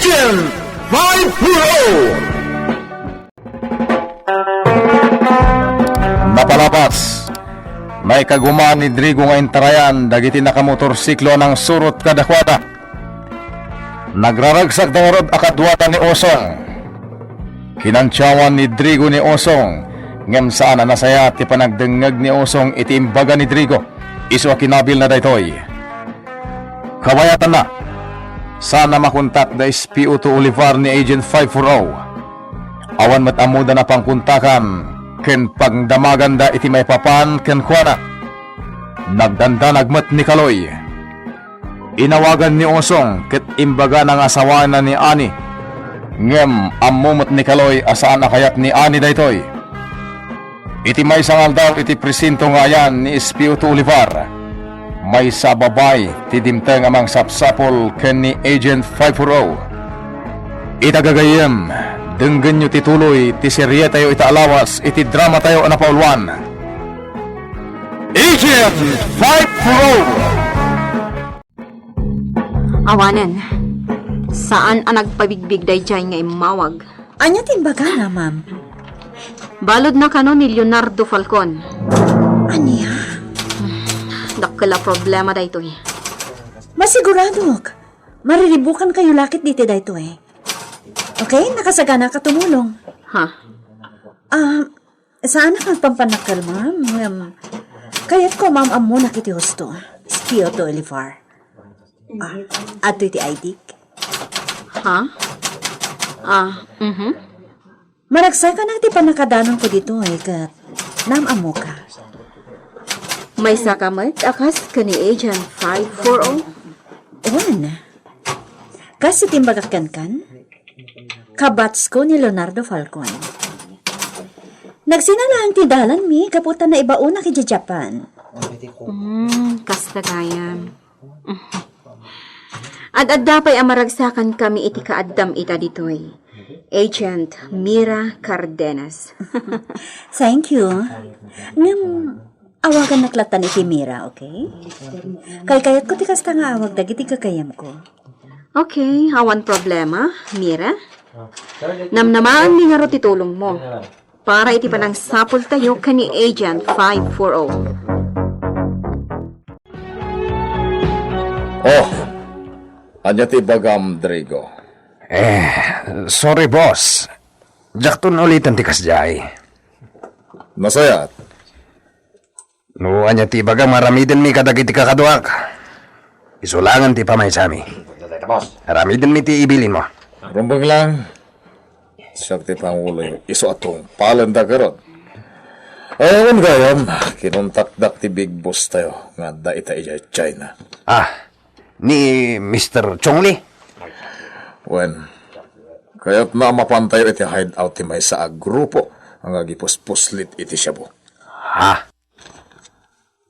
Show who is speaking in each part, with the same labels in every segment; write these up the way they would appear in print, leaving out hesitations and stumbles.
Speaker 1: Agent 5-0! Napalapas. May kagumaan ni Drigo nga intarayan dagiti nakamotorsiklo ng surot kadakwata. Nagraragsak ng orod akadwata ni Osong. Kinantsawan ni Drigo ni Osong ngem saan na nasaya ti panagdengag ni Osong iti imbaga ni Drigo. Iswa kinabil na daytoy. Kawayatan na. Sana makontak da SPO2 Olivar ni Agent 540. Awan mat amuda na pangkuntakan ken pagdamagan da iti may papan ken kuana. Nagdanda nagmat ni Kaloy. Inawagan ni Osong ket imbaga ng asawa na ni Ani. Ngem ammumot ni Kaloy asaan nakayat ni Ani daytoy. Iti may sangal daw iti presinto nga yan ni SPO2 Olivar. May sa babay ti dimteng amang sapsapol ken ni Agent 540. Itagagayem denggen nyo tituloy ti serye tayo itaalawas iti drama tayo anapaulwan. Agent 5-0!
Speaker 2: Awanen, saan ang nagpabigbig dayjay nga imawag?
Speaker 3: Anya timbaga na, ma'am?
Speaker 2: Balod na kano ni Leonardo Falcon.
Speaker 3: Anya?
Speaker 2: Dakala problema daytoy.
Speaker 3: Masigurado. Mariribukan kayo lakit dito dayto eh. Okay, nakasagana ka tumulong.
Speaker 2: Ha?
Speaker 3: Saan na kang pampanakal, ma'am? Kayat ko, ma'am, amo na kiti husto. Spio to Olivar. Ato iti ID.
Speaker 2: Ha?
Speaker 3: Maragsay ka na iti panakadanon ko dito eh, kat amo ka.
Speaker 2: May sakamat akas ka ni Agent 540?
Speaker 3: Uwan. Kasi timbagakan kan? Kabats ko ni Leonardo Falcon. Nagsinalang ti dalan mi, kaputan na ibauna ki Japan.
Speaker 2: Kastagayan. Ad-addapay amaragsakan kami iti kaaddam ita ditoy. Agent Mira Cardenas.
Speaker 3: Thank you. Ngam, awagan naklatan iti Mira, okay? Kayat ko ti kasta nga awag dagiti kakayam ko.
Speaker 2: Okay, awan problema, Mira. Namnamaan ni nga ro titulong mo. Para iti panang sapol tayo kani Agent 540.
Speaker 1: Oh, anya ti bagam, Drigo.
Speaker 4: Sorry boss. Jakton ulitan ti kasjay.
Speaker 1: Nasayat.
Speaker 4: No, anya ti bagam maramiden mi kadagiti kakaduak. Isulangan ti pamay sami. Maramiden mi ti ibilin mo.
Speaker 1: Rumbang lang. Siyak ti Pangulo yung iso atong palanda karot. Ayun gayam, kinuntakdak ti big boss tayo nga da ita China.
Speaker 4: Ni Mr. Chongli?
Speaker 1: Wen, kaya't na mapantayo iti hideout ti may sa grupo ang agipuspuslit iti syabo.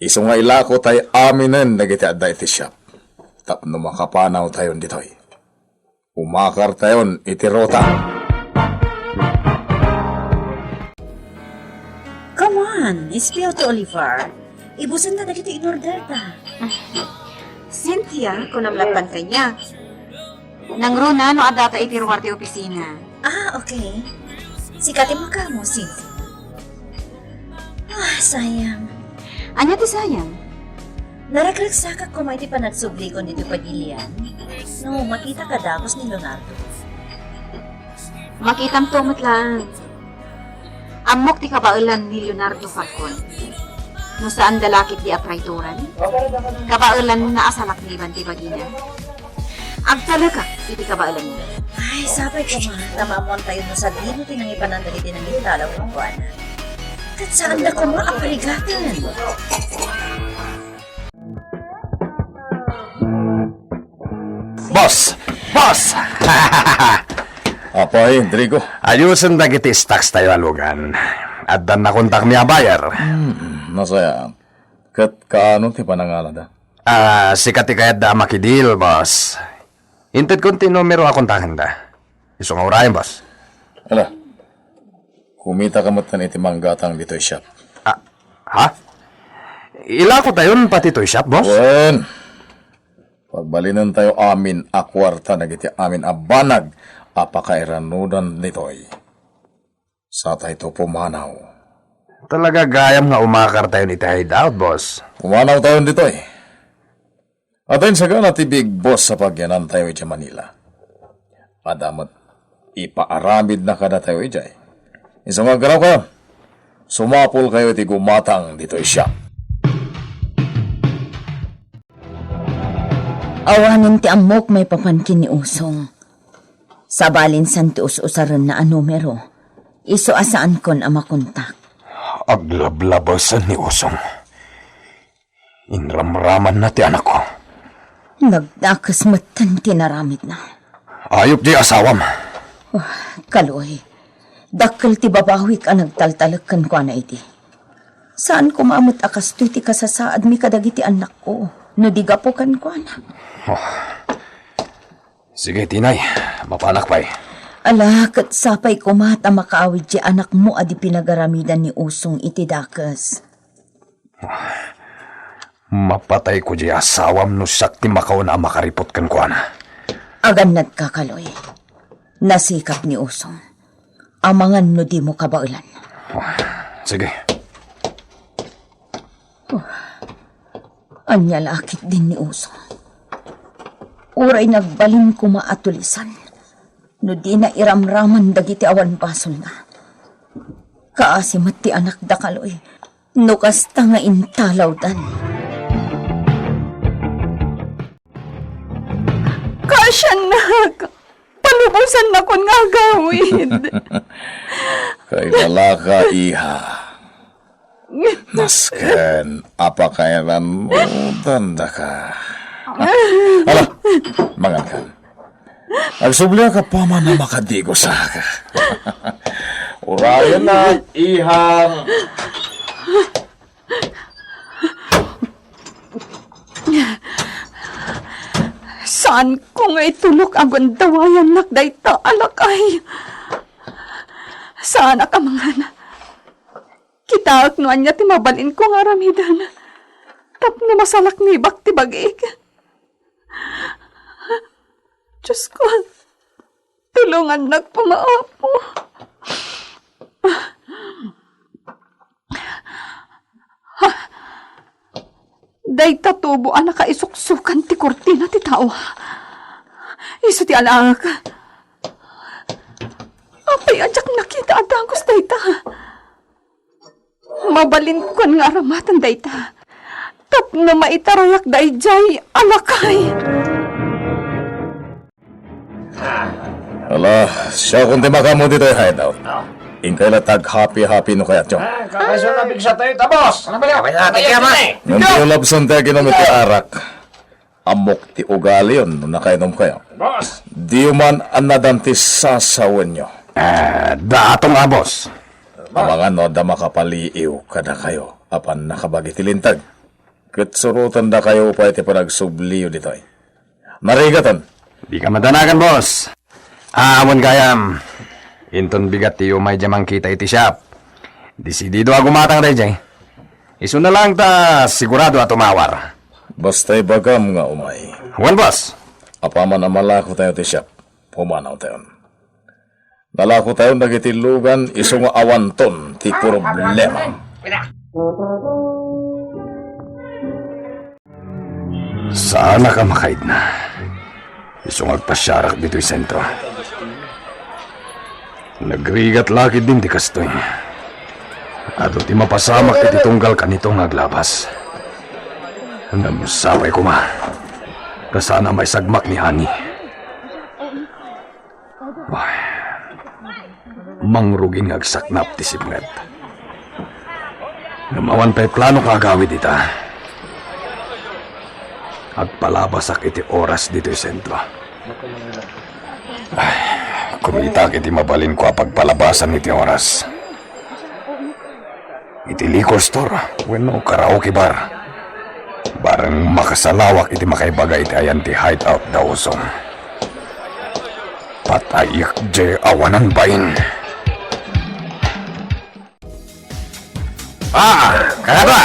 Speaker 1: Iso nga ilako tayo aminen nagiti adda iti syap. Tapno makapanaw tayo ditoy. Umakar tayon iti rota.
Speaker 3: Come on, Spio to Olivar. Ibusan na dagiti in-order ta.
Speaker 2: Cynthia, kung namlatan kanya. Nangruna no adata iti ruwarte opisina.
Speaker 3: Okay. Sikatin mo ka mo, Cynthia. Sayang.
Speaker 2: Anya ti sayang?
Speaker 3: Naragragsakak ko may ti panagsubli ko dito pagilian. No, makita ka dagos ni Leonardo.
Speaker 2: Makitam tumot lang. Amok ti kabailan ni Leonardo Falcon. No saan dalakit di apraituran? Kabailan na asalak ni Banti Bagina. Agtalaka, iti kabailan niya.
Speaker 3: Ay, sabay ko ma. Tamamon tayo no sa dino tinangipanan dali tinangitalaw ng buwan. Kat saan na ko ma aparigatan?
Speaker 4: Boss! Boss!
Speaker 1: Apay, Drigo.
Speaker 4: Ayusin dagiti stocks tayo alugan. At dan nakontak niya bayar.
Speaker 1: Nasaya. Kat kaano ti panangalada?
Speaker 4: Sikat ikayat da makidil, boss. Inted konti numero akontakan da. Iso nga urayan, boss.
Speaker 1: Ala, kumita ka matan iti manggatang dito'y shop.
Speaker 4: Ha? Ila ko tayon pati to'y shop, boss?
Speaker 1: Wen, Pagbalinan tayo amin akwarta na giti amin abanag apakairanudan nitoy. Sa tayo pumanaw.
Speaker 4: Talaga gayam nga umakar tayo ni hideout, boss.
Speaker 1: Pumanaw tayo nitoy. At ayun sa gana ti big boss sa pagyanan tayo iti Manila. Adamot, ipaaramid na kada tayo ijay. Isang magkaraw ka, sumapol kayo iti gumatang dito'y siya.
Speaker 3: Awanin ti amok may papankin ni Usong. Sabalin san ti us-usaran na numero. Iso asaan kon ang makontak.
Speaker 4: Aglablabasan ni Usong. Inramraman na ti anak ko.
Speaker 3: Nagdakas matan tinaramid na.
Speaker 4: Ayop di asawam.
Speaker 3: Kaloy, dakkel ti babawik ang nagtaltalakan ko na iti. Saan ko maamot akas ti kasasaad mi kadagiti anak ko? No di gapukan ko na.
Speaker 4: Sige, Tinay. Mapanak pa'y.
Speaker 3: Ala, kat sapay ko mata makaawid di anak mo adi pinagaramidan ni Usong iti dakas.
Speaker 4: Mapatay ko di asawam no sakti makaw na makaripot kan ko na.
Speaker 3: Aganad ka, Kaloy. Nasikap ni Usong. Amangan no di mo kabaulan.
Speaker 4: Sige.
Speaker 3: Anya lakit din ni Usong. Uray nagbalin ko maatulisan. No di na iramraman dagiti awan basol na. Kaasimat ti anak da, Kaloy. No kasta nga intalaw dan. Kasyanag! Palubusan na kon nga gawin.
Speaker 1: Kay lalaka, iha. Nasken, apakairan mo, tanda ka. Ala, mangankan. Agsubli ka pa man na makadigo sa ka. Urayan na, ihang.
Speaker 5: Saan ko nga itulok ang gandawayan nak dayta alakay? Saan ka mga na? Kitaak no anya ti mabalin ko nga ramidan. Tapno masalak ni bakti bagig. Diyos ko, tulungan nagpamaapo. Dayta tubo ang nakaisuksukan ti kurtina ti tao. Iso ti anak. Apay adyak nakita adangos dayta. Mabalin ko nga aramatan dayta. Tapno maitarayak dayjay alakay.
Speaker 1: Ala, siya kung di makamu dito yung hideout. Inkay latag happy no kaya tiyo.
Speaker 6: Kakaso na bigsa tayo, tapos! Ano ba niya?
Speaker 1: Nung tiulabsan tayo ginamit ti arak. Amok ti ugali yun nung nakainom kayo.
Speaker 6: Boss!
Speaker 1: Di man anadan ti sasawan nyo.
Speaker 4: Dato nga, boss.
Speaker 1: Mga no da makapaliiw kada kayo. Apan nakabagi ti lintag. Kitsurutan da kayo pa iti panagsubliyo dito ay. Narigatan.
Speaker 4: Di ka madanagan, boss. Amon gayam. Inton bigat tiyo may jamang kita iti shop. Desidido ako matang rejay. Iso na lang ta sigurado at umawar.
Speaker 1: Basta'y bagam nga umay.
Speaker 4: Wan, boss.
Speaker 1: Apaman na malako tayo ti shop. Pumanaw tayo. Nalako tayo nagitilugan iso nga awanton ti problema.
Speaker 4: Sana ka makait na. Iso ngagpasyarak dito'y sentro. Nagrigat lakid din ti kastoy. Ato ti mapasamak iti tunggal kanitong naglabas. Namusapay ko ma. Kasana may sagmak ni Hani. Wah, mangrugin ngagsaknap ti sibngat. Namawan pa'y plano kagawid ita. Agpalabasak iti oras dito'y sentro. Kumita iti mabalin ko pagpalabasan iti oras. Iti liquor store, bueno, karaoke bar. Barang makasalawak iti makaibaga iti ayan ti hideout da Usong. Patayak jay awanan bain. Kakadwa.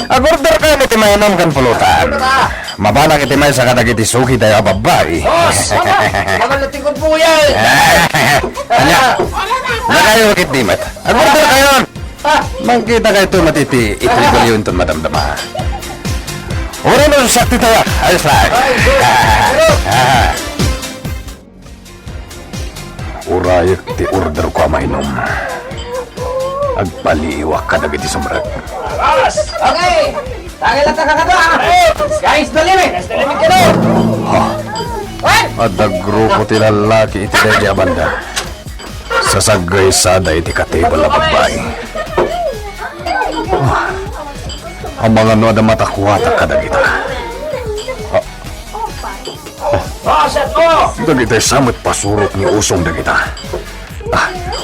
Speaker 4: Agorder kayo ni Timayanom kan pulutan. Mabanak itimay sa kadagiti suki tayo babay.
Speaker 6: Boss, magalatikod po yan.
Speaker 4: Anya, na kayo kit dimat. Agorder kayo. Magkita kayo ito matiti. Itrigol yun ito madamdama. Uri mo sa sakti tayo. Ayos lang. Urayak ti order ko mainom. Agpaliwak ka na giti sumrag.
Speaker 6: Boss, okay. Tagay lang kakadwa. Guys, dalimit ka doon.
Speaker 4: At grupo ti lalaki iti dadya banda. Sasagay sada iti katibal na babae. Ang mga nuada matakwata kadagita.
Speaker 6: Boss, at mo.
Speaker 4: Dagita'y samot pasurot ni usong dagita.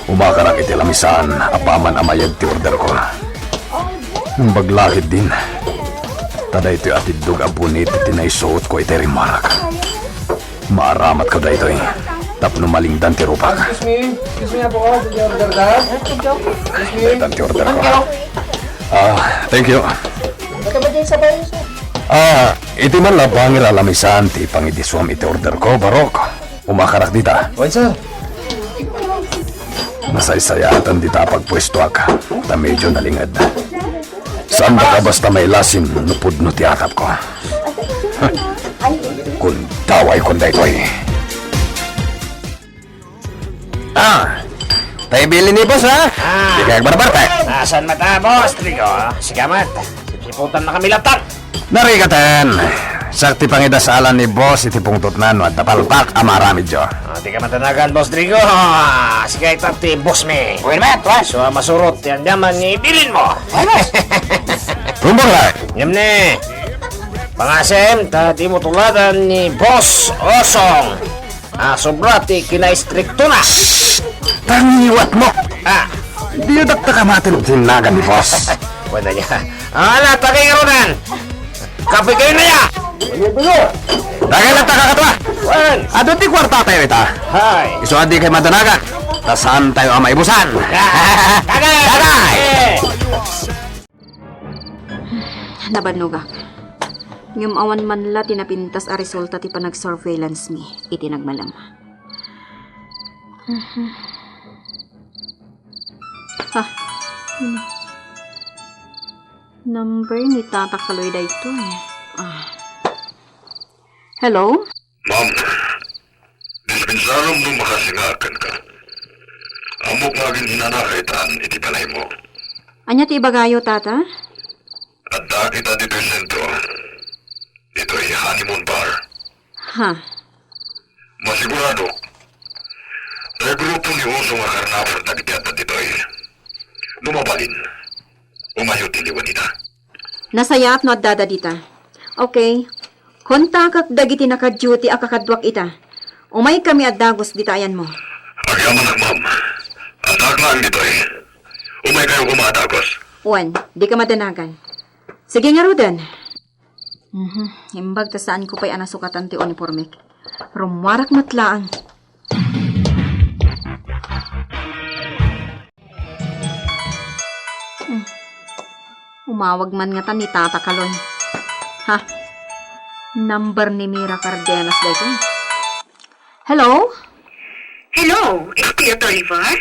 Speaker 4: Umakarak iti lamisan, apaman amayag ti order ko. Baglakit din. Tada ito'y atidug abunit iti naisuot ko iti rimarak. Maaramat ka da ito'y. Tapno malingdan ti rupak.
Speaker 6: Excuse me po. Did you order that?
Speaker 4: Daytan ti order ko. Thank you. Iti man labangir alamisan ti pangidiswam iti order ko, Barok. Umakarak dita.
Speaker 6: What, sir?
Speaker 4: Nasaysayatan dita pagpwesto ka. Ta medyo nalingad. Saan ba ka basta may lasim nupod no ti akap ko? Kung taway kung da ito'y. Tayo bili ni boss ha? Di kaya barbar tayo.
Speaker 6: Nasaan mata, boss? Trigo, sigamat. Siputan na kami latang.
Speaker 4: Narikatan. Sakti pangidasalan ni boss iti pungtot na no at tapalpak amarami jo.
Speaker 6: Di ka matanagan, boss Trigo. Sige, itati, boss me. Uy, naman, boss. So, masurot yan yaman ni bilin mo.
Speaker 4: Tumbang lang.
Speaker 6: Yam ne. Pangasem, tati mo tuladan ni Boss Osong. Sobra ti kinaistrikto na.
Speaker 4: Tangiwat mo. Di yun daktakamatin tinagan ni boss.
Speaker 6: Wala niya. Ala, tagay karunan. Kape kayo na ya.
Speaker 4: Dagay lang takakatwa.
Speaker 6: Wan.
Speaker 4: Adun ti kwarta tayo ita.
Speaker 6: Hay.
Speaker 4: Iso adi kay madanagan. Tasaan tayo ang maibusan.
Speaker 6: Tagay.
Speaker 4: Tagay.
Speaker 2: Nabanugak. Ngam awan man la tinapintas a resulta ti panag-surveillance mi. Iti nagmalam. Number ni Tata Kaloy da ito eh. Hello?
Speaker 7: Ma'am, dispensarong nung makasingakan ka. Amok maging hinanakaitan, iti palay mo.
Speaker 2: Anya ti ibagayo, Tata?
Speaker 7: At kita dito yung sentro. Ito'y honeymoon bar.
Speaker 2: Ha?
Speaker 7: Masigurado, may grupo ni Oso nga karnapor na gitiat na dito'y lumabalin. Umayo tiliwan nita.
Speaker 2: Nasayap no at dada dita. Okay. Kontakak dagiti naka-duty akakadwak ita. Umay kami at dagos ditayan mo.
Speaker 7: Agyaman ang ma'am. At aglaan dito'y umay kayo kumatagos.
Speaker 2: Juan, di ka madanagan. Sige nga Rudan. Imbag ta saan ko pa'y anasukatan ti uniformek. Rumwarak matlaan. Umawag man nga ta ni Tata Kaloy. Ha? Number ni Mira Cardenas dito. Hello?
Speaker 8: Hello, Espio Tolivar?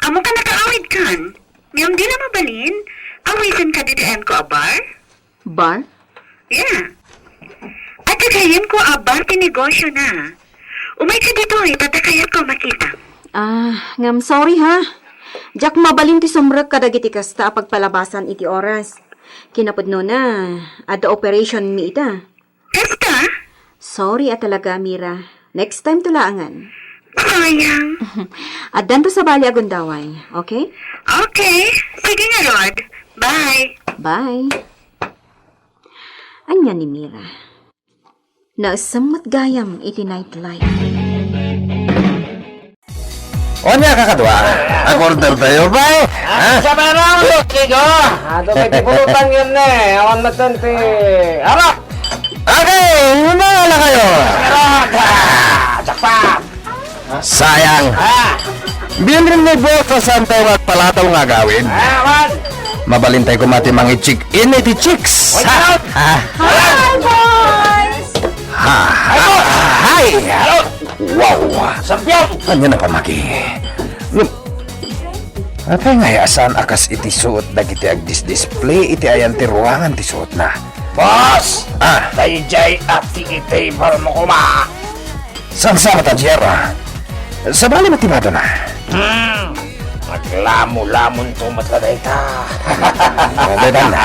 Speaker 8: Amo ka nakaawid kan? Ngayong di na mabalin? Awisan ka dito ko a bar?
Speaker 2: Bar?
Speaker 8: Yeah. At kakayan ko a bar tinegosyo na. Umay ka dito tatakayat ko makita.
Speaker 2: Ngam sorry ha. Jak mabalin ti sumrek kadagiti kasta pagpalabasan iti oras. Kinapudno na, ada operation mi ita.
Speaker 8: Kasta?
Speaker 2: Sorry talaga, Mira. Next time tulaangan.
Speaker 8: Sayang.
Speaker 2: Adan to sa bali agundaway, okay?
Speaker 8: Okay. Sige nga, Lord. Bye.
Speaker 2: Bye. Anya ni Mira. Naasammat gayam iti nightlife.
Speaker 4: O niya kakadwa. Agorder tayo ba eh?
Speaker 6: Sa parang Trigo. Ato may pipulutan yun eh. Awan matanti. Harap!
Speaker 4: Okay, humala kayo.
Speaker 6: Harap! Jackpot!
Speaker 4: Sayang. Bilin mo boss sa Santo at palataw nga gawin.
Speaker 6: Awan!
Speaker 4: mabalintay ko mati mga chick-in iti chicks. Hi, boys! Hi! Wow!
Speaker 6: Sampiyang!
Speaker 4: Ano na pamaki? Atay nga asan akas iti suot dagiti agdis-display iti ayan ti ruangan ti suot na.
Speaker 6: Boss! Dayjay at tiki-table mo kuma!
Speaker 4: Saan sa mata, Jera? Sa bali matibado na.
Speaker 6: Maglamo-lamon to matladay ta.
Speaker 4: Nandiyan na.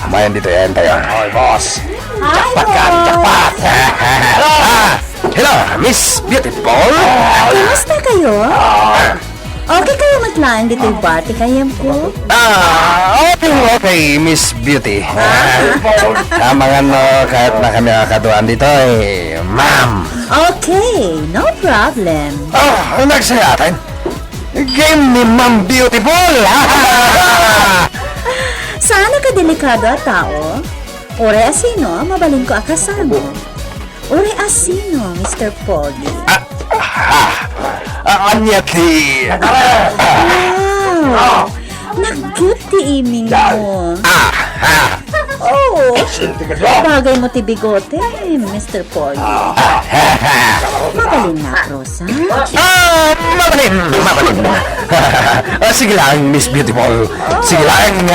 Speaker 4: Mayan dito yan tayo.
Speaker 6: Oy, boss!
Speaker 3: Hi,
Speaker 6: Japat!
Speaker 4: Hello, Miss Beautiful.
Speaker 3: Kumusta kayo? Okay kayo matlaan dito yung party kayam ko?
Speaker 4: Okay, Miss Beauty. Tama nga no, kahit na kami katuan dito ma'am.
Speaker 3: Okay, no problem.
Speaker 4: Nagsayatan. Game ni Ma'am Beautiful.
Speaker 3: Sana ka delikado at tao. Ore asino, mabalin ko akasamo. Ore asino, Mr. Poggy.
Speaker 4: Anya ti.
Speaker 3: Wow! Nag-cute ti iming mo. Oh, bagay mo ti bigote, Mr. Poggy. Mabalin na, Rosa.
Speaker 4: Mabalin. Sige lang, Miss Beautiful. Sige lang.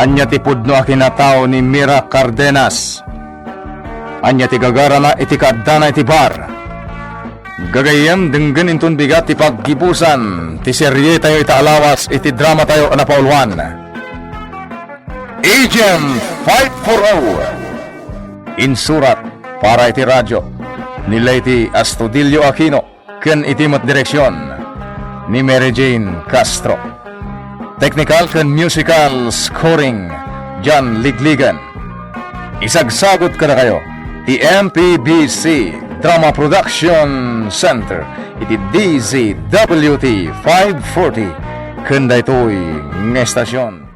Speaker 1: Anya ti pudno a kinatao ni Mira Cardenas. Anya ti gagara na iti kadana iti bar. Gagayem denggen intun bigat ti paggibusan ti serye tayo ita alawas iti drama tayo anapaulwan. Agent 540 insurat para iti radyo nila iti Astudillo Aquino ken iti mat direksyon ni Mary Jane Castro. Technical ken musical scoring John Ligligan. Isagsagot ka na kayo ti MPBC Drama Production Center iti DZWT 540 ken daytoy nga estasyon.